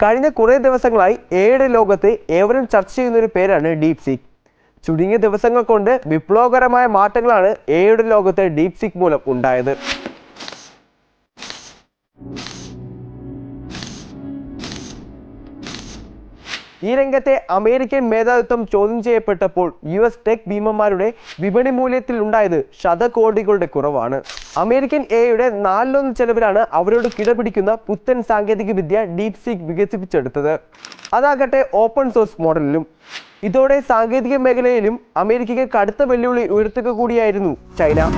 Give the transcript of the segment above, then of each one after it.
കഴിഞ്ഞ കുറേ ദിവസങ്ങളായി എയുടെ ലോകത്ത് ഏവരും ചർച്ച ചെയ്യുന്നൊരു പേരാണ് ഡീപ് സീക്ക്. ചുരുങ്ങിയ ദിവസങ്ങൾ കൊണ്ട് വിപ്ലവകരമായ മാറ്റങ്ങളാണ് എയുടെ ലോകത്ത് ഡീപ് സീക്ക് മൂലം ഉണ്ടായത്. ഈ രംഗത്തെ അമേരിക്കൻ മേധാവിത്വം ചോദ്യം ചെയ്യപ്പെട്ടപ്പോൾ US ടെക് ഭീമന്മാരുടെ വിപണി മൂല്യത്തിൽ ഉണ്ടായത് ശതകോടികളുടെ കുറവാണ്. അമേരിക്കൻ എയുടെ 1/4 ചെലവിലാണ് അവരോട് കിടപിടിക്കുന്ന പുത്തൻ സാങ്കേതിക വിദ്യ ഡീപ് സീക്ക് വികസിപ്പിച്ചെടുത്തത്. അതാകട്ടെ ഓപ്പൺ സോഴ്സ് മോഡലിലും. ഇതോടെ സാങ്കേതിക മേഖലയിലും അമേരിക്കയ്ക്ക് കടുത്ത വെല്ലുവിളി ഉയർത്തുക കൂടിയായിരുന്നു ചൈന.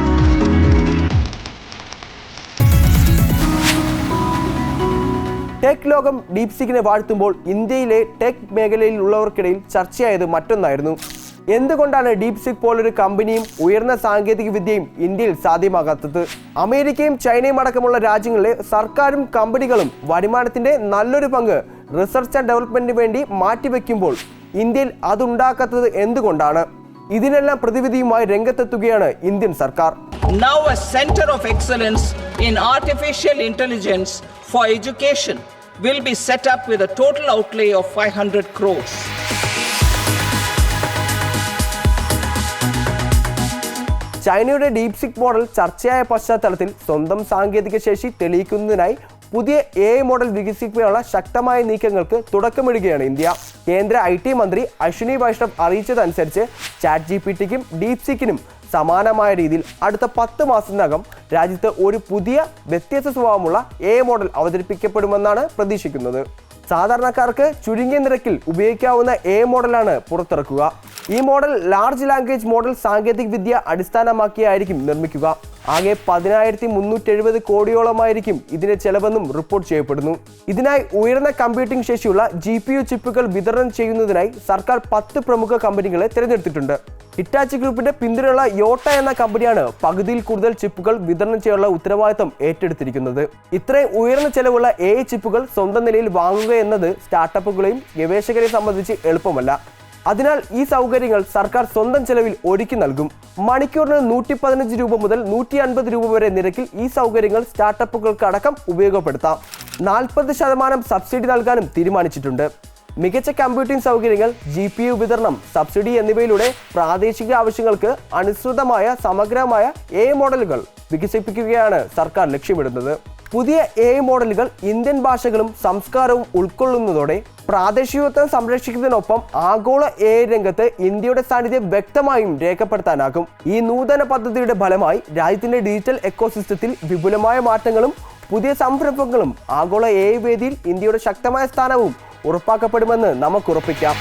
ടെക് ലോകം ഡീപ് സീക്കിനെ വാഴ്ത്തുമ്പോൾ ഇന്ത്യയിലെ ടെക് മേഖലയിലുള്ളവർക്കിടയിൽ ചർച്ചയായത് മറ്റൊന്നായിരുന്നു. എന്തുകൊണ്ടാണ് ഡീപ് സീക്ക് പോലൊരു കമ്പനിയും ഉയർന്ന സാങ്കേതിക വിദ്യയും ഇന്ത്യയിൽ സാധ്യമാകാത്തത്? അമേരിക്കയും ചൈനയും അടക്കമുള്ള രാജ്യങ്ങളിലെ സർക്കാരും കമ്പനികളും വരുമാനത്തിന്റെ നല്ലൊരു പങ്ക് റിസർച്ച് ആൻഡ് ഡെവലപ്മെന്റിന് വേണ്ടി മാറ്റിവെക്കുമ്പോൾ ഇന്ത്യയിൽ അതുണ്ടാക്കാത്തത് എന്തുകൊണ്ടാണ്? ഇതിനെല്ലാം പ്രതിവിധിയുമായി രംഗത്തെത്തുകയാണ് ഇന്ത്യൻ സർക്കാർ. Now a center of excellence in artificial intelligence for education will be set up with a total outlay of 500 crores. ചൈനയുടെ ഡീപ് സീക്ക് മോഡൽ ചർച്ചയായ പശ്ചാത്തലത്തിൽ സ്വന്തം സാങ്കേതിക ശേഷി തെളിയിക്കുന്നതിനായി പുതിയ AI മോഡൽ വികസിപ്പിക്കാനുള്ള ശക്തമായ നീക്കങ്ങൾക്ക് തുടക്കമിടുകയാണ് ഇന്ത്യ. കേന്ദ്ര IT മന്ത്രി അശ്വിനി വൈഷ്ണവ് അറിയിച്ചതനുസരിച്ച് ChatGPTക്കും ഡീപ് സീക്കിനും സമാനമായ രീതിയിൽ അടുത്ത 10 മാസത്തിനകം രാജ്യത്ത് ഒരു പുതിയ വ്യത്യസ്ത സ്വഭാവമുള്ള AI മോഡൽ അവതരിപ്പിക്കപ്പെടുമെന്നാണ് പ്രതീക്ഷിക്കുന്നത്. സാധാരണക്കാർക്ക് ചുരുങ്ങിയ നിരക്കിൽ ഉപയോഗിക്കാവുന്ന AI മോഡലാണ് പുറത്തിറക്കുക. ഈ മോഡൽ ലാർജ് ലാംഗ്വേജ് മോഡൽ സാങ്കേതിക വിദ്യ അടിസ്ഥാനമാക്കിയായിരിക്കും നിർമ്മിക്കുക. ആകെ 10,370 കോടിയോളമായിരിക്കും ഇതിന്റെ ചെലവെന്നും റിപ്പോർട്ട് ചെയ്യപ്പെടുന്നു. ഇതിനായി ഉയർന്ന കമ്പ്യൂട്ടിംഗ് ശേഷിയുള്ള GPU ചിപ്പുകൾ വിതരണം ചെയ്യുന്നതിനായി സർക്കാർ 10 പ്രമുഖ കമ്പനികളെ തിരഞ്ഞെടുത്തിട്ടുണ്ട്. ഹിറ്റാച്ചി ഗ്രൂപ്പിന്റെ പിന്തുണയുള്ള യോട്ട എന്ന കമ്പനിയാണ് പകുതിയിൽ കൂടുതൽ ചിപ്പുകൾ വിതരണം ചെയ്യാനുള്ള ഉത്തരവാദിത്തം ഏറ്റെടുത്തിരിക്കുന്നത്. ഇത്രയും ഉയർന്ന ചെലവുള്ള AI ചിപ്പുകൾ സ്വന്തം നിലയിൽ വാങ്ങുക എന്നത് സ്റ്റാർട്ടപ്പുകളെയും ഗവേഷകരെയും സംബന്ധിച്ച് എളുപ്പമല്ല. അതിനാൽ ഈ സൗകര്യങ്ങൾ സർക്കാർ സ്വന്തം ചെലവിൽ ഒരുക്കി നൽകും. മണിക്കൂറിന് 115 രൂപ മുതൽ 150 രൂപ വരെ നിരക്കിൽ ഈ സൗകര്യങ്ങൾ സ്റ്റാർട്ടപ്പുകൾക്ക് അടക്കം ഉപയോഗപ്പെടുത്താം. 40% സബ്സിഡി നൽകാനും തീരുമാനിച്ചിട്ടുണ്ട്. മികച്ച കമ്പ്യൂട്ടിംഗ് സൗകര്യങ്ങൾ, GPU വിതരണം, സബ്സിഡി എന്നിവയിലൂടെ പ്രാദേശിക ആവശ്യങ്ങൾക്ക് അനുസൃതമായ സമഗ്രമായ AI മോഡലുകൾ വികസിപ്പിക്കുകയാണ് സർക്കാർ ലക്ഷ്യമിടുന്നത്. പുതിയ AI മോഡലുകൾ ഇന്ത്യൻ ഭാഷകളും സംസ്കാരവും ഉൾക്കൊള്ളുന്നതോടെ പ്രാദേശികത്വം സംരക്ഷിക്കുന്നതിനൊപ്പം ആഗോള AI രംഗത്ത് ഇന്ത്യയുടെ സാന്നിധ്യം വ്യക്തമായും രേഖപ്പെടുത്താനാകും. ഈ നൂതന പദ്ധതിയുടെ ഫലമായി രാജ്യത്തിന്റെ ഡിജിറ്റൽ എക്കോസിസ്റ്റത്തിൽ വിപുലമായ മാറ്റങ്ങളും പുതിയ സംരംഭങ്ങളും ആഗോള AI വേദിയിൽ ഇന്ത്യയുടെ ശക്തമായ സ്ഥാനവും ഉറപ്പാക്കപ്പെടുമെന്ന് നമുക്ക് ഉറപ്പിക്കാം.